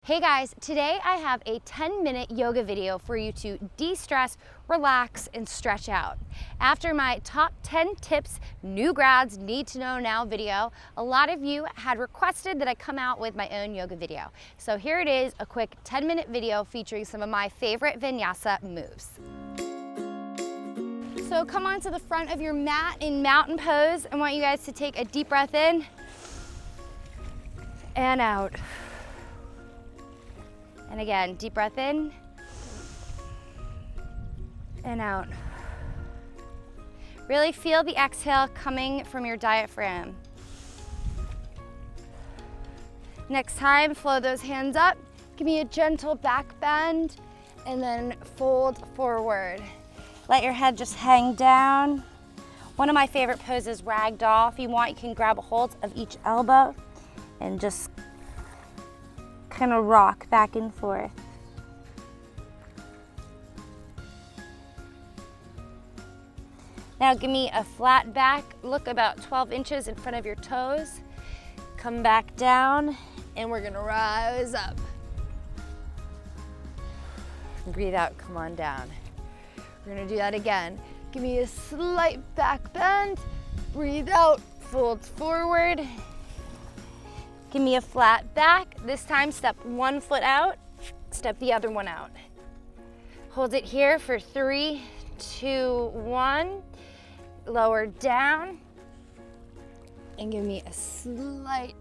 Hey guys, today I have a 10-minute yoga video for you to de-stress, relax, and stretch out. After my top 10 tips new grads need to know now video, a lot of you had requested that I come out with my own yoga video. So here it is, a quick 10-minute video featuring some of my favorite vinyasa moves. So come onto the front of your mat in mountain pose. I want you guys to take a deep breath in and out. And again, deep breath in and out. Really feel the exhale coming from your diaphragm. Next time, flow those hands up. Give me a gentle back bend and then fold forward. Let your head just hang down. One of my favorite poses, ragdoll. If you want, you can grab a hold of each elbow and just kind of rock back and forth. Now give me a flat back. Look about 12 inches in front of your toes. Come back down and we're gonna rise up. Breathe out, come on down. We're gonna do that again. Give me a slight back bend. Breathe out, fold forward. Give me a flat back. This time, step one foot out, step the other one out. Hold it here for 3, 2, 1. Lower down. And give me a slight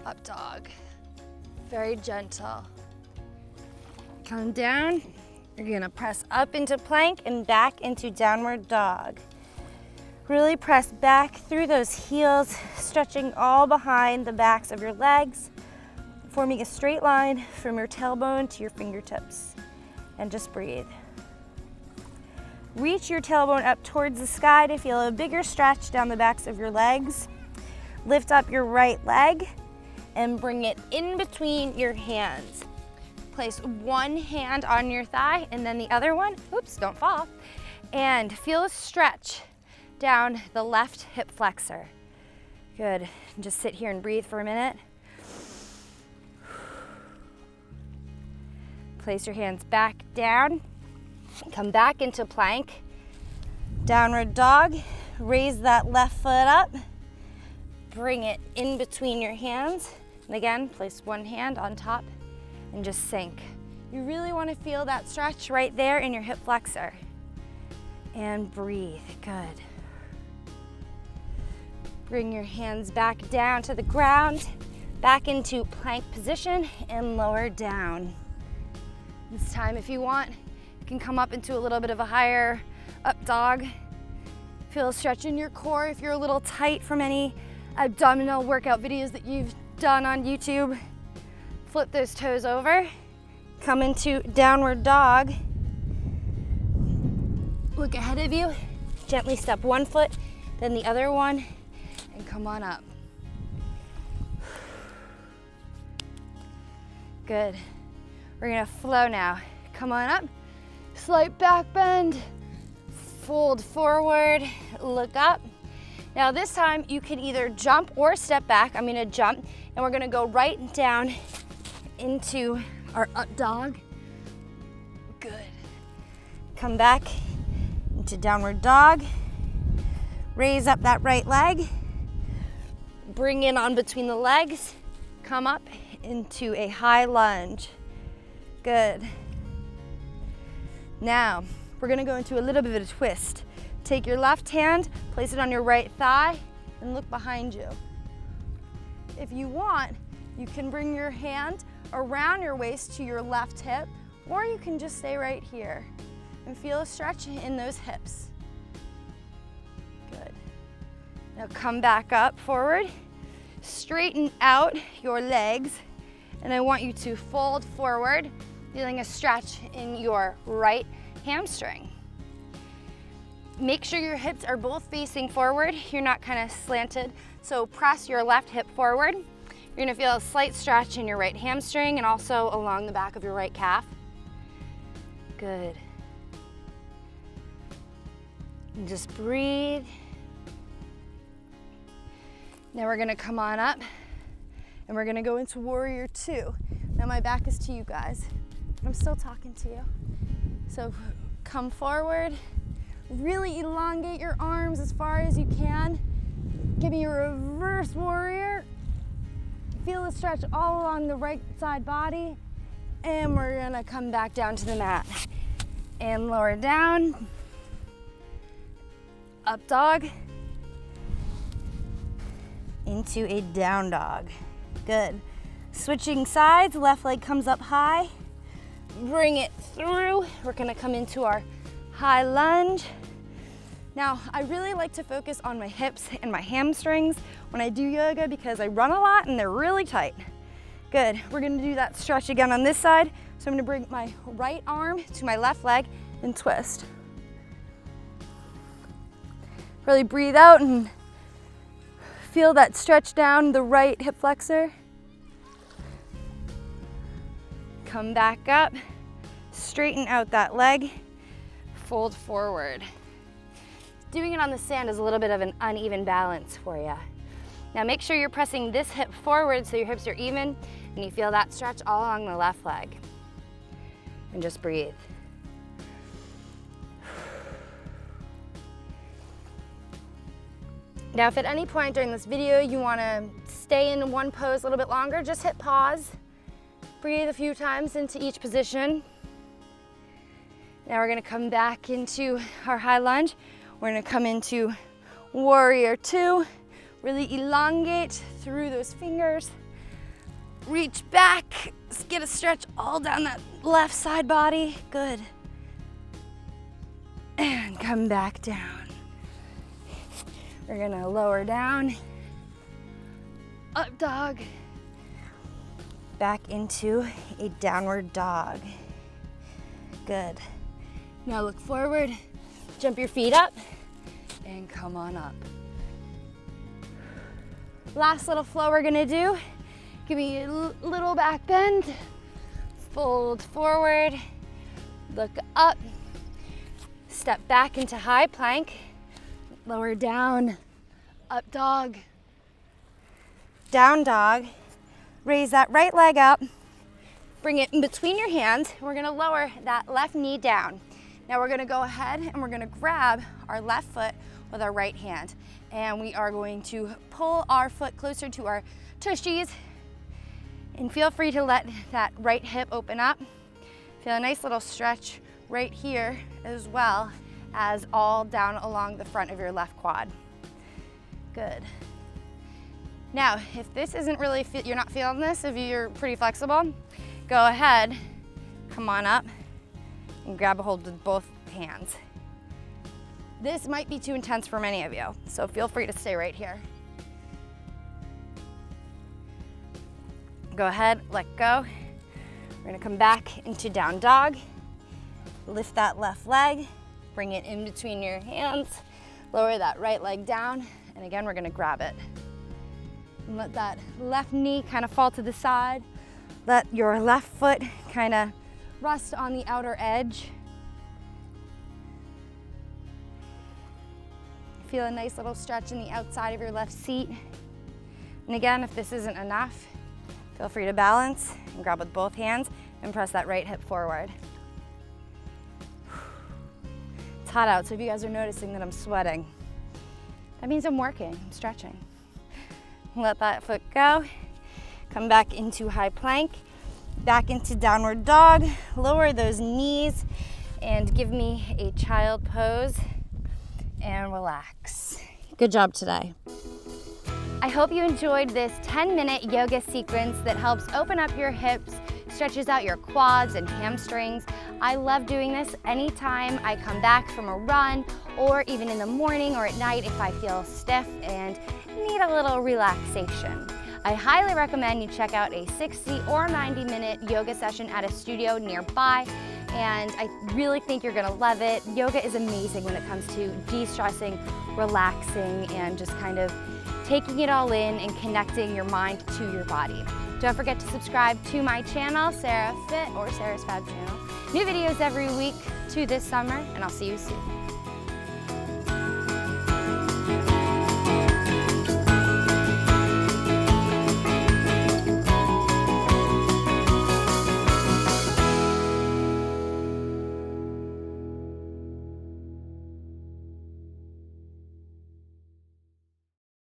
up dog. Very gentle. Come down. You're gonna press up into plank and back into downward dog. Really press back through those heels, stretching all behind the backs of your legs, forming a straight line from your tailbone to your fingertips. And just breathe. Reach your tailbone up towards the sky to feel a bigger stretch down the backs of your legs. Lift up your right leg and bring it in between your hands. Place one hand on your thigh and then the other one, oops, don't fall, and feel a stretch down the left hip flexor. Good, just sit here and breathe for a minute. Place your hands back down, come back into plank, downward dog, raise that left foot up, bring it in between your hands, and again, place one hand on top and just sink. You really want to feel that stretch right there in your hip flexor. And breathe, good. Bring your hands back down to the ground, back into plank position and lower down. This time, if you want, you can come up into a little bit of a higher up dog. Feel a stretch in your core if you're a little tight from any abdominal workout videos that you've done on YouTube. Flip those toes over, come into downward dog. Look ahead of you, gently step one foot, then the other one, and come on up. Good. We're gonna flow now. Come on up, slight back bend, fold forward, look up. Now this time you can either jump or step back. I'm gonna jump, and we're gonna go right down into our up dog. Good. Come back into downward dog. Raise up that right leg. Bring in on between the legs. Come up into a high lunge. Good. Now, we're gonna go into a little bit of a twist. Take your left hand, place it on your right thigh, and look behind you. If you want, you can bring your hand around your waist to your left hip, or you can just stay right here and feel a stretch in those hips. Good. Now come back up forward, straighten out your legs, and I want you to fold forward, feeling a stretch in your right hamstring. Make sure your hips are both facing forward. You're not kind of slanted, so press your left hip forward. You're gonna feel a slight stretch in your right hamstring and also along the back of your right calf. Good. And just breathe. Now we're gonna come on up and we're gonna go into warrior two. Now my back is to you guys, but I'm still talking to you. So come forward, really elongate your arms as far as you can. Give me your reverse warrior. Feel the stretch all along the right side body. And we're gonna come back down to the mat. And lower down. Up dog. Into a down dog. Good. Switching sides, left leg comes up high. Bring it through. We're gonna come into our high lunge. Now, I really like to focus on my hips and my hamstrings when I do yoga because I run a lot and they're really tight. Good, we're gonna do that stretch again on this side. So I'm gonna bring my right arm to my left leg and twist. Really breathe out and feel that stretch down the right hip flexor. Come back up, straighten out that leg, fold forward. Doing it on the sand is a little bit of an uneven balance for you. Now make sure you're pressing this hip forward so your hips are even and you feel that stretch all along the left leg. And just breathe. Now if at any point during this video you want to stay in one pose a little bit longer, just hit pause. Breathe a few times into each position. Now we're going to come back into our high lunge. We're gonna come into warrior two, really elongate through those fingers. Reach back, get a stretch all down that left side body, good. And come back down. We're gonna lower down, up dog, back into a downward dog. Good. Now look forward. Jump your feet up and come on up. Last little flow we're gonna do. Give me a little back bend. Fold forward, look up, step back into high plank, lower down, up dog, down dog. Raise that right leg up, bring it in between your hands. We're gonna lower that left knee down. Now we're gonna go ahead and we're gonna grab our left foot with our right hand. And we are going to pull our foot closer to our tushies. And feel free to let that right hip open up. Feel a nice little stretch right here as well as all down along the front of your left quad. Good. Now, if this isn't really, you're not feeling this, if you're pretty flexible, go ahead, come on up, and grab a hold with both hands. This might be too intense for many of you, so feel free to stay right here. Go ahead, let go. We're gonna come back into down dog. Lift that left leg, bring it in between your hands, lower that right leg down, and again, we're gonna grab it. And let that left knee kind of fall to the side. Let your left foot kind of rest on the outer edge. Feel a nice little stretch in the outside of your left seat. And again, if this isn't enough, feel free to balance and grab with both hands and press that right hip forward. It's hot out, so if you guys are noticing that I'm sweating, that means I'm working, I'm stretching. Let that foot go. Come back into high plank. Back into downward dog, lower those knees and give me a child pose and relax. Good job today. I hope you enjoyed this 10-minute yoga sequence that helps open up your hips, stretches out your quads and hamstrings. I love doing this anytime I come back from a run or even in the morning or at night if I feel stiff and need a little relaxation. I highly recommend you check out a 60 or 90-minute yoga session at a studio nearby, and I really think you're gonna love it. Yoga is amazing when it comes to de-stressing, relaxing, and just kind of taking it all in and connecting your mind to your body. Don't forget to subscribe to my channel, Sarah Fit or Sarah's Fab channel. New videos every week to this summer, and I'll see you soon.